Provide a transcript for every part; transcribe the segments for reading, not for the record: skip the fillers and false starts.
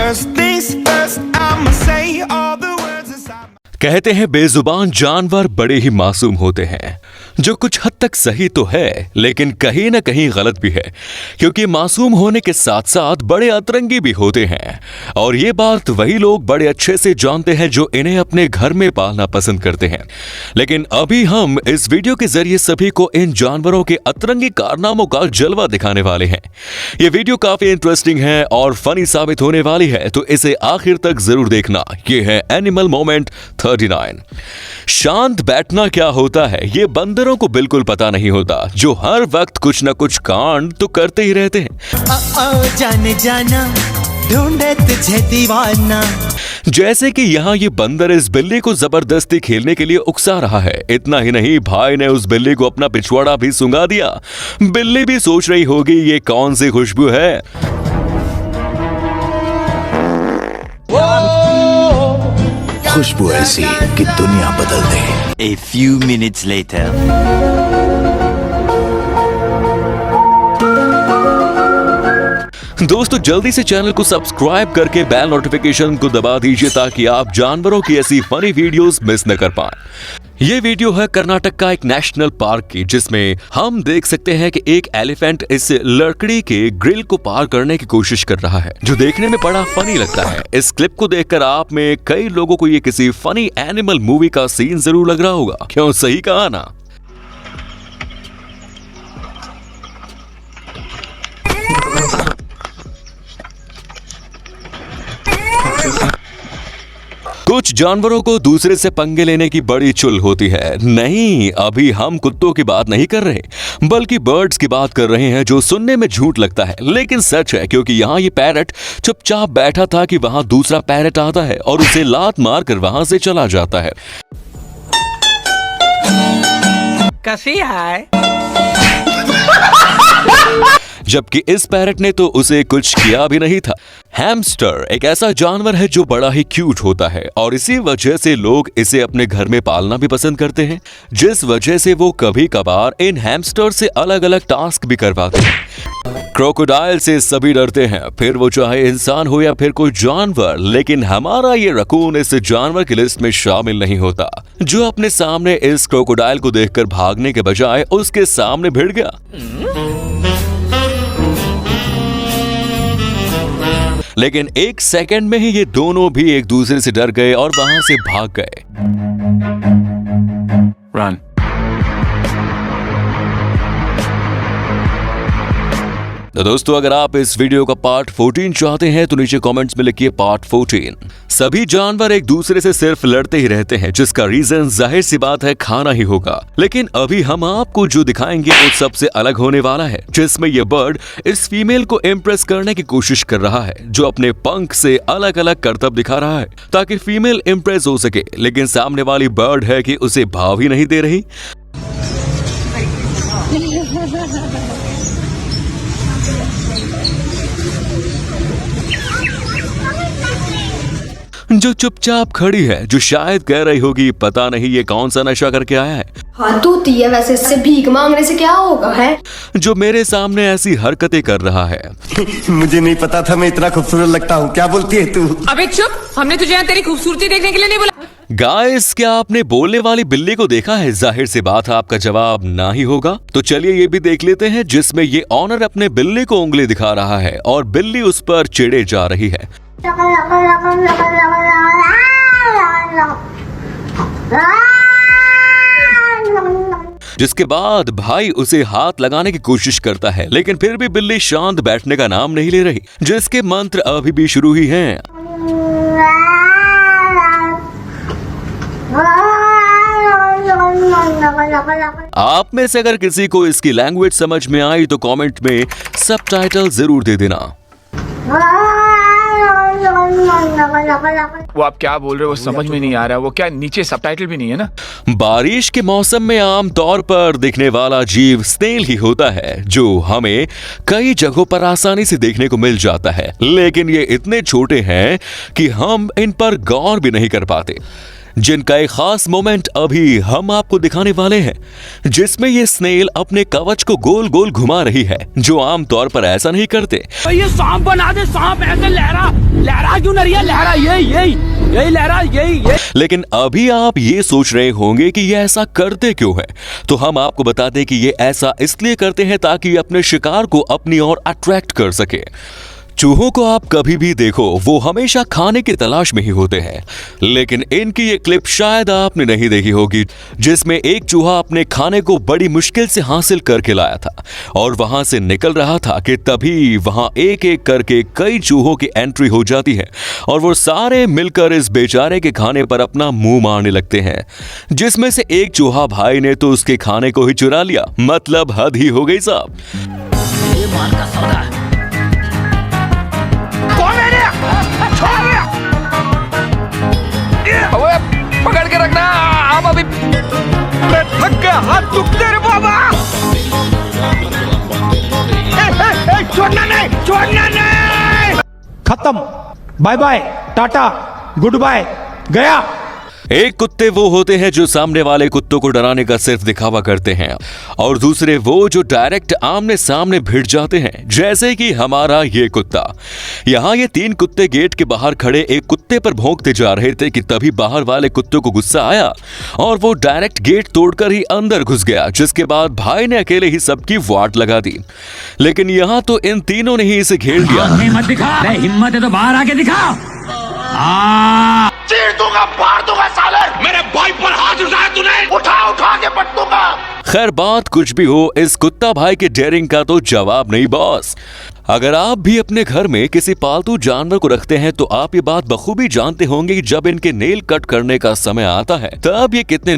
First things first, I'ma say all the words inside. कहते हैं बेजुबान जानवर बड़े ही मासूम होते हैं, जो कुछ हद तक सही तो है लेकिन कहीं ना कहीं गलत भी है, क्योंकि मासूम होने के साथ साथ बड़े अतरंगी भी होते हैं। और ये बात वही लोग बड़े अच्छे से जानते हैं जो इन्हें अपने घर में पालना पसंद करते हैं। लेकिन अभी हम इस वीडियो के जरिए सभी को इन जानवरों के अतरंगी कारनामों का जलवा दिखाने वाले हैं। ये वीडियो काफी इंटरेस्टिंग है और फनी साबित होने वाली है, तो इसे आखिर तक जरूर देखना। ये है एनिमल मोमेंट 39। शांत बैठना क्या होता है ये बंदरों को बिल्कुल पता नहीं होता, जो हर वक्त कुछ न कुछ कांड तो करते ही रहते हैं। जाने जाना ढूंढे तुझे दीवाना। जैसे कि यहाँ ये बंदर इस बिल्ली को जबरदस्ती खेलने के लिए उकसा रहा है। इतना ही नहीं, भाई ने उस बिल्ली को अपना पिछवाड़ा भी सुंघा दिया। बिल्ली भी सोच रही होगी ये कौन सी खुशबू है। खुशबू ऐसी कि दुनिया बदल दे। A few minutes later. दोस्तों जल्दी से चैनल को सब्सक्राइब करके बेल नोटिफिकेशन को दबा दीजिए ताकि आप जानवरों की ऐसी फनी वीडियोस मिस न कर पाएं। ये वीडियो है कर्नाटक का एक नेशनल पार्क की, जिसमें हम देख सकते हैं कि एक एलिफेंट इस लकड़ी के ग्रिल को पार करने की कोशिश कर रहा है, जो देखने में बड़ा फनी लगता है। इस क्लिप को देखकर आप में कई लोगों को ये किसी फनी एनिमल मूवी का सीन जरूर लग रहा होगा। क्यों, सही कहा ना? कुछ जानवरों को दूसरे से पंगे लेने की बड़ी चुल होती है। नहीं, अभी हम कुत्तों की बात नहीं कर रहे, बल्कि बर्ड्स की बात कर रहे हैं, जो सुनने में झूठ लगता है लेकिन सच है, क्योंकि यहाँ ये पैरट चुपचाप बैठा था कि वहां दूसरा पैरट आता है और उसे लात मारकर वहां से चला जाता है। कैसी है? जबकि इस पैरट ने तो उसे कुछ किया भी नहीं था। हैमस्टर एक ऐसा जानवर है जो बड़ा ही क्यूट होता है और इसी वजह से लोग इसे अपने घर में पालना भी पसंद करते हैं, जिस वजह से वो कभी कभार इन हैमस्टर से अलग अलग टास्क भी करवाते हैं। क्रोकोडाइल से सभी डरते हैं, फिर वो चाहे इंसान हो या फिर कोई जानवर, लेकिन हमारा ये रकून इस जानवर की लिस्ट में शामिल नहीं होता, जो अपने सामने इस क्रोकोडाइल को देखकर भागने के बजाय उसके सामने भिड़ गया। लेकिन एक सेकंड में ही ये दोनों भी एक दूसरे से डर गए और वहां से भाग गए। रन। तो दोस्तों अगर आप इस वीडियो का पार्ट 14 चाहते हैं तो नीचे कमेंट्स में लिखिए पार्ट 14। सभी जानवर एक दूसरे से सिर्फ लड़ते ही रहते हैं, जिसका रीजन जाहिर सी बात है खाना ही होगा। लेकिन अभी हम आपको जो दिखाएंगे वो सबसे अलग होने वाला है, जिसमें ये बर्ड इस फीमेल को इम्प्रेस करने की कोशिश कर रहा है, जो अपने पंख से अलग अलग करतब दिखा रहा है ताकि फीमेल इम्प्रेस हो सके। लेकिन सामने वाली बर्ड है कि उसे भाव ही नहीं दे रही। जो चुपचाप खड़ी है, जो शायद कह रही होगी पता नहीं ये कौन सा नशा करके आया है। हाँ तूती है, वैसे इससे भीख मांगने से क्या होगा है? जो मेरे सामने ऐसी हरकतें कर रहा है। मुझे नहीं पता था मैं इतना खूबसूरत लगता हूँ। क्या बोलती है तू? अबे चुप, हमने तुझे यहाँ तेरी खूबसूरती देखने के लिए नहीं बोला। गाइस, क्या आपने बोलने वाली बिल्ली को देखा है? जाहिर सी बात है आपका जवाब ना ही होगा। तो चलिए ये भी देख लेते हैं, जिसमें ये ऑनर अपने बिल्ली को उंगली दिखा रहा है और बिल्ली उस पर चिढ़े जा रही है। जिसके बाद भाई उसे हाथ लगाने की कोशिश करता है, लेकिन फिर भी बिल्ली शांत बैठने का नाम नहीं ले रही, जिसके मंत्र अभी भी शुरू ही हैं। आप में से अगर किसी को इसकी लैंग्वेज समझ में आई तो कमेंट में सबटाइटल जरूर दे देना। वो आप क्या बोल रहे हो वो समझ में नहीं आ रहा। वो क्या नीचे सबटाइटल भी नहीं है ना? बारिश के मौसम में आम तौर पर दिखने वाला जीव स्नेल ही होता है, जो हमें कई जगहों पर आसानी से देखने को मिल जाता है, लेकिन ये इतने छोटे हैं कि हम इन पर गौर भी नहीं कर पाते। जिनका एक खास मोमेंट अभी हम आपको दिखाने वाले हैं, जिसमें ये स्नेल अपने कवच को गोल गोल घुमा रही है, जो आमतौर पर ऐसा नहीं करते। ये सांप बना दे, सांप ऐसे लहरा क्यों नहीं है, लहरा यही लहरा यही। लेकिन अभी आप ये सोच रहे होंगे कि ये ऐसा करते क्यों है, तो हम आपको बता दें कि ये ऐसा इसलिए करते हैं ताकि अपने शिकार को अपनी ओर अट्रैक्ट कर सके। चूहों को आप कभी भी देखो, वो हमेशा खाने की तलाश में ही होते हैं, लेकिन इनकी ये क्लिप शायद आपने नहीं देखी होगी, जिसमें एक चूहा अपने खाने को बड़ी मुश्किल से हासिल करके लाया था और वहां से निकल रहा था कि तभी वहां एक एक करके कई चूहों की एंट्री हो जाती है और वो सारे मिलकर इस बेचारे के खाने पर अपना मुंह मारने लगते हैं, जिसमें से एक चूहा भाई ने तो उसके खाने को ही चुरा लिया। मतलब हद ही हो गई साहब। पकड़ के रखना, आप अभी मैं थक गया, हाथ दुखते रे बाबा। छोड़ना नहीं। खत्म, बाय बाय, टाटा, गुड बाय, गया। एक कुत्ते वो होते हैं जो सामने वाले कुत्तों को डराने का सिर्फ दिखावा करते हैं, और दूसरे वो जो डायरेक्ट आमने सामने भिड़ जाते हैं, जैसे कि हमारा ये कुत्ता। यहाँ ये 3 कुत्ते गेट के बाहर खड़े एक कुत्ते पर भौंकते जा रहे थे कि तभी बाहर वाले कुत्तों को गुस्सा आया और वो डायरेक्ट गेट तोड़कर ही अंदर घुस गया, जिसके बाद भाई ने अकेले ही सबकी वाट लगा दी। लेकिन यहाँ तो इन तीनों ने ही इसे घेर लिया। हिम्मत है तो बाहर आके दिखा। चीर दूंगा, फाड़ दूंगा साले। मेरे भाई पर हाथ उठाया तूने, उठा के पट दूंगा। खैर बात कुछ भी हो, इस कुत्ता भाई के डेयरिंग का तो जवाब नहीं बॉस। अगर आप भी अपने घर में किसी पालतू जानवर को रखते हैं तो आप ये बात बखूबी जानते होंगे कि जब इनके नेल कट करने का समय आता है तब ये कितने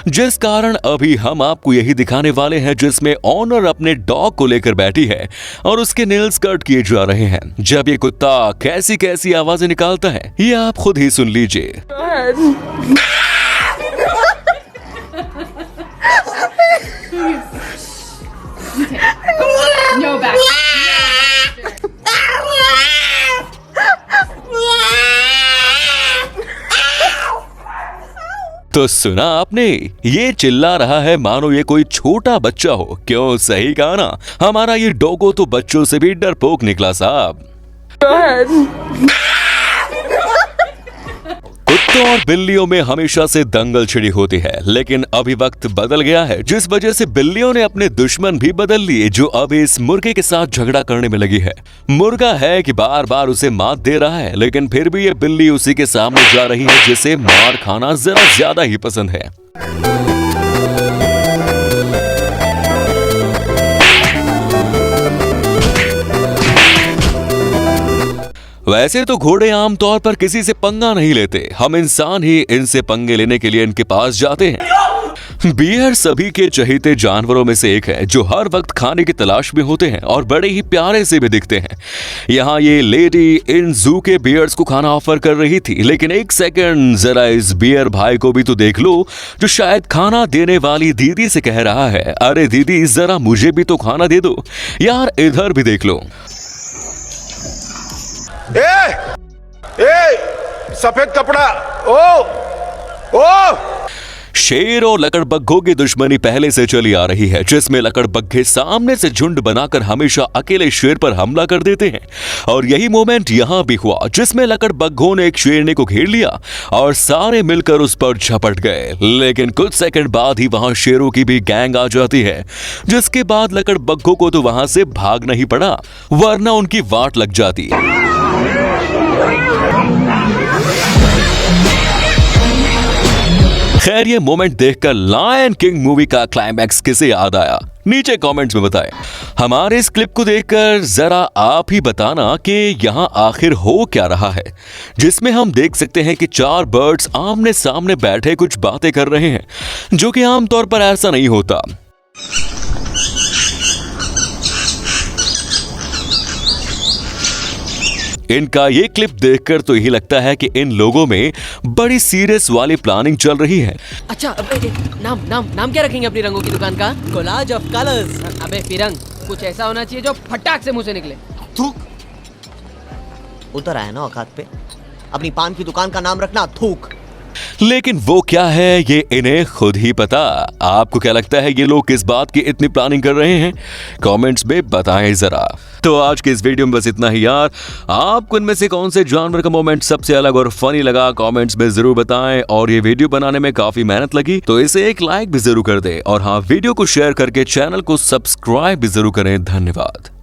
जिस कारण अभी हम आपको यही दिखाने वाले हैं, जिसमें ऑनर अपने डॉग को लेकर बैठी है और उसके नेल्स कट किए जा रहे हैं। जब ये कुत्ता कैसी कैसी आवाजें निकालता है, ये आप खुद ही सुन लीजिए। तो सुना आपने, ये चिल्ला रहा है मानो ये कोई छोटा बच्चा हो। क्यों, सही कहा ना, हमारा ये डोगो तो बच्चों से भी डरपोक निकला साहब। कुत्तों और बिल्लियों में हमेशा से दंगल छिड़ी होती है, लेकिन अभी वक्त बदल गया है, जिस वजह से बिल्लियों ने अपने दुश्मन भी बदल लिए, जो अब इस मुर्गे के साथ झगड़ा करने में लगी है। मुर्गा है कि बार बार उसे मात दे रहा है, लेकिन फिर भी ये बिल्ली उसी के सामने जा रही है, जिसे मार खाना जरा ज्यादा ही पसंद है। वैसे तो घोड़े आमतौर पर किसी से पंगा नहीं लेते, हम इंसान ही इनसे पंगे लेने के लिए इनके पास जाते हैं। बियर सभी के चहेते जानवरों में से एक है, जो हर वक्त खाने की तलाश में होते हैं और बड़े ही प्यारे से भी दिखते हैं। यहाँ ये लेडी इन जू के बियर्स को खाना ऑफर कर रही थी, लेकिन एक सेकंड, जरा इस बियर भाई को भी तो देख लो, जो शायद खाना देने वाली दीदी से कह रहा है, अरे दीदी जरा मुझे भी तो खाना दे दो यार, इधर भी देख लो। सफेद कपड़ा, ओ शेर और लकड़बग्घों की दुश्मनी पहले से चली आ रही है, जिसमें लकड़बग्घे सामने से झुंड बनाकर हमेशा अकेले शेर पर हमला कर देते हैं। और यही मोमेंट यहां भी हुआ, जिसमें लकड़बग्घों ने एक शेरनी को घेर लिया और सारे मिलकर उस पर झपट गए। लेकिन कुछ सेकंड बाद ही वहां शेरों की भी गैंग आ जाती है, जिसके बाद लकड़बग्घों को तो वहां से भागना ही पड़ा, वरना उनकी वाट लग जाती। खैर ये मोमेंट देखकर लायन किंग मूवी का क्लाइमैक्स किसे याद आया, नीचे कमेंट्स में बताएं। हमारे इस क्लिप को देखकर जरा आप ही बताना कि यहाँ आखिर हो क्या रहा है, जिसमें हम देख सकते हैं कि 4 बर्ड्स आमने सामने बैठे कुछ बातें कर रहे हैं, जो कि आमतौर पर ऐसा नहीं होता। इनका ये क्लिप देखकर तो यही लगता है कि इन लोगों में बड़ी सीरियस वाली प्लानिंग चल रही है। अच्छा, अबे नाम क्या रखेंगे अपनी रंगों की दुकान का? Collage of colours. अबे फिरंग, कुछ ऐसा होना चाहिए जो फटाक से मुंह से निकले। उतर आया ना औकात पे। अपनी पान की दुकान का नाम रखना थूक। लेकिन वो क्या है ये इन्हें खुद ही पता। आपको क्या लगता है ये लोग किस बात की इतनी प्लानिंग कर रहे हैं? कमेंट्स में बताएं जरा। तो आज के इस वीडियो में बस इतना ही यार। आपको इनमें से कौन से जानवर का मोमेंट सबसे अलग और फनी लगा कमेंट्स में जरूर बताएं। और ये वीडियो बनाने में काफी मेहनत लगी तो इसे एक लाइक भी जरूर कर दे और हाँ वीडियो को शेयर करके चैनल को सब्सक्राइब भी जरूर करें। धन्यवाद।